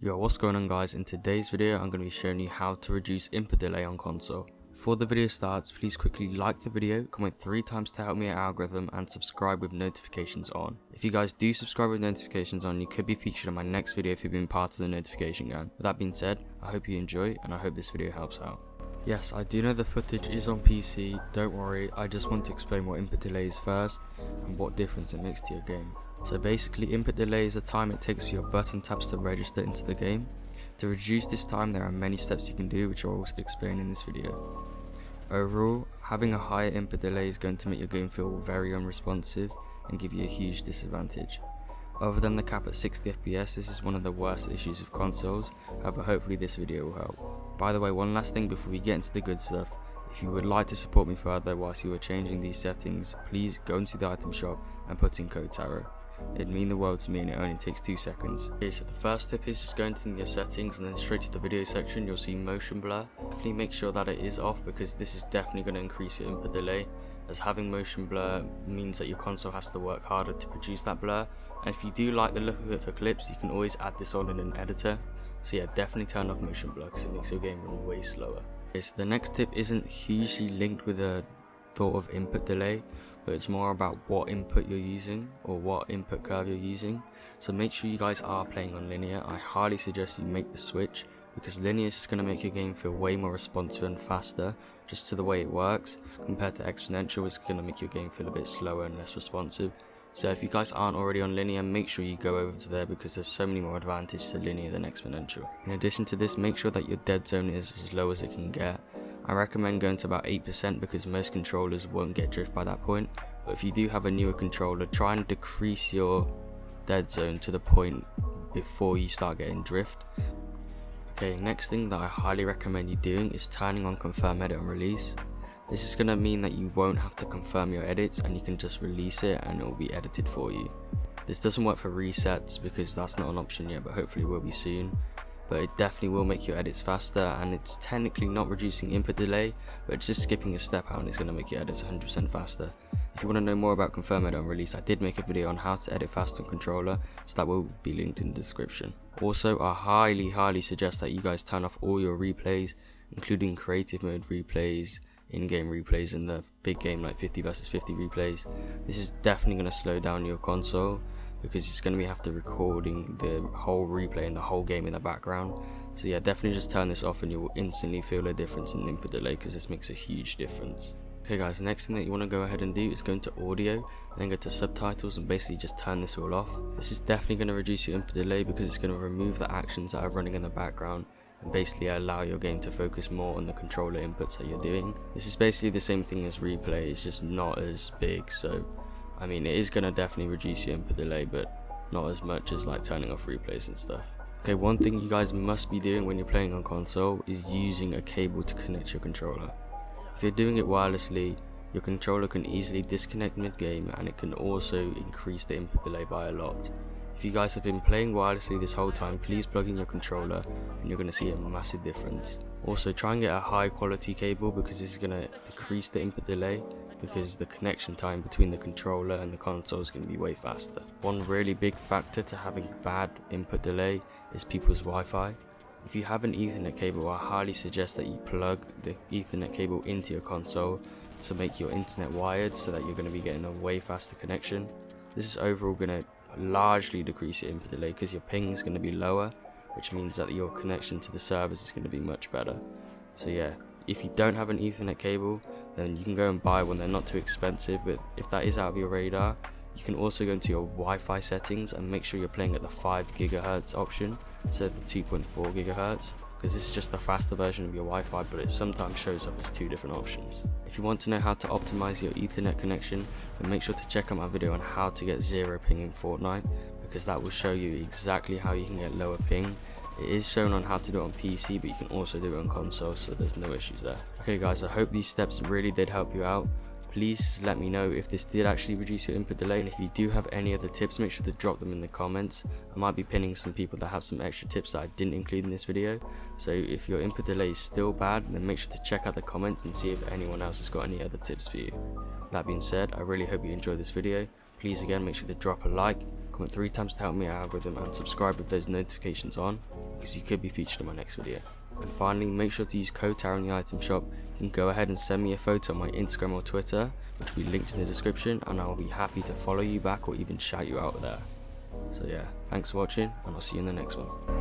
Yo, what's going on guys? In today's video I'm going to be showing you how to reduce input delay on console. Before the video starts, please quickly like the video, comment 3 times to help me at algorithm, and subscribe with notifications on. If you guys do subscribe with notifications on, you could be featured in my next video if you've been part of the notification gang. With that being said, I hope you enjoy and I hope this video helps out. Yes, I do know the footage is on PC, don't worry, I just want to explain what input delay is first and what difference it makes to your game. So basically, input delay is the time it takes for your button taps to register into the game. To reduce this time, there are many steps you can do, which I'll explain in this video. Overall, having a higher input delay is going to make your game feel very unresponsive and give you a huge disadvantage. Other than the cap at 60 FPS, this is one of the worst issues with consoles, however hopefully this video will help. By the way, one last thing before we get into the good stuff. If you would like to support me further whilst you are changing these settings, please go into the item shop and put in code TARO. It'd mean the world to me and it only takes 2 seconds. Okay, so the first tip is just going into your settings and then straight to the video section. You'll see motion blur. Definitely make sure that it is off because this is definitely going to increase your input delay, as having motion blur means that your console has to work harder to produce that blur. And if you do like the look of it for clips, you can always add this on in an editor. So yeah, definitely turn off motion blur because it makes your game run way slower. Okay, so the next tip isn't hugely linked with a thought of input delay, but it's more about what input you're using or what input curve you're using. So make sure you guys are playing on linear. I highly suggest you make the switch because linear is just going to make your game feel way more responsive and faster just to the way it works, compared to exponential, which is going to make your game feel a bit slower and less responsive. So if you guys aren't already on linear, make sure you go over to there because there's so many more advantages to linear than exponential. In addition to this, make sure that your dead zone is as low as it can get. I recommend going to about 8% because most controllers won't get drift by that point, but if you do have a newer controller, try and decrease your dead zone to the point before you start getting drift. Okay, next thing that I highly recommend you doing is turning on confirm edit and release. This is going to mean that you won't have to confirm your edits and you can just release it and it will be edited for you. This doesn't work for resets because that's not an option yet, but hopefully will be soon. But it definitely will make your edits faster, and it's technically not reducing input delay, but it's just skipping a step out and it's going to make your edits 100% faster. If you want to know more about confirm edit and release, I did make a video on how to edit fast on controller, so that will be linked in the description. Also, I highly suggest that you guys turn off all your replays, including creative mode replays, in-game replays, and the big game like 50 versus 50 replays. This is definitely going to slow down your console because it's going to be after recording the whole replay and the whole game in the background. So yeah, definitely just turn this off and you will instantly feel a difference in input delay because this makes a huge difference. Okay guys, next thing that you want to go ahead and do is go into audio and then go to subtitles and basically just turn this all off. This is definitely going to reduce your input delay because it's going to remove the actions that are running in the background and basically allow your game to focus more on the controller inputs that you're doing. This is basically the same thing as replay, it's just not as big. So I mean, it is going to definitely reduce your input delay, but not as much as like turning off replays and stuff. Okay, one thing you guys must be doing when you're playing on console is using a cable to connect your controller. If you're doing it wirelessly, your controller can easily disconnect mid-game and it can also increase the input delay by a lot. If you guys have been playing wirelessly this whole time, please plug in your controller and you're going to see a massive difference. Also, try and get a high quality cable because this is going to decrease the input delay, because the connection time between the controller and the console is going to be way faster. One really big factor to having bad input delay is people's Wi-Fi. If you have an Ethernet cable, I highly suggest that you plug the Ethernet cable into your console to make your internet wired so that you're going to be getting a way faster connection. This is overall going to largely decrease your input delay because your ping is going to be lower, which means that your connection to the servers is going to be much better. So yeah, if you don't have an Ethernet cable, then you can go and buy one. They're not too expensive, but if that is out of your radar, you can also go into your Wi-Fi settings and make sure you're playing at the 5 GHz option instead of the 2.4 GHz, because this is just a faster version of your Wi-Fi, but it sometimes shows up as 2 different options. If you want to know how to optimize your Ethernet connection, then make sure to check out my video on how to get 0 ping in Fortnite, because that will show you exactly how you can get lower ping. It is shown on how to do it on PC, but you can also do it on console, so there's no issues there. Okay guys, I hope these steps really did help you out. Please just let me know if this did actually reduce your input delay, and if you do have any other tips, make sure to drop them in the comments. I might be pinning some people that have some extra tips that I didn't include in this video. So if your input delay is still bad, then make sure to check out the comments and see if anyone else has got any other tips for you. That being said, I really hope you enjoyed this video. Please again make sure to drop a like, comment 3 times to help me out algorithm, and subscribe with those notifications on, because you could be featured in my next video. And finally, make sure to use code Tara in the item shop. You can go ahead and send me a photo on my Instagram or Twitter, which will be linked in the description, and I will be happy to follow you back or even shout you out there. So yeah, thanks for watching, and I'll see you in the next one.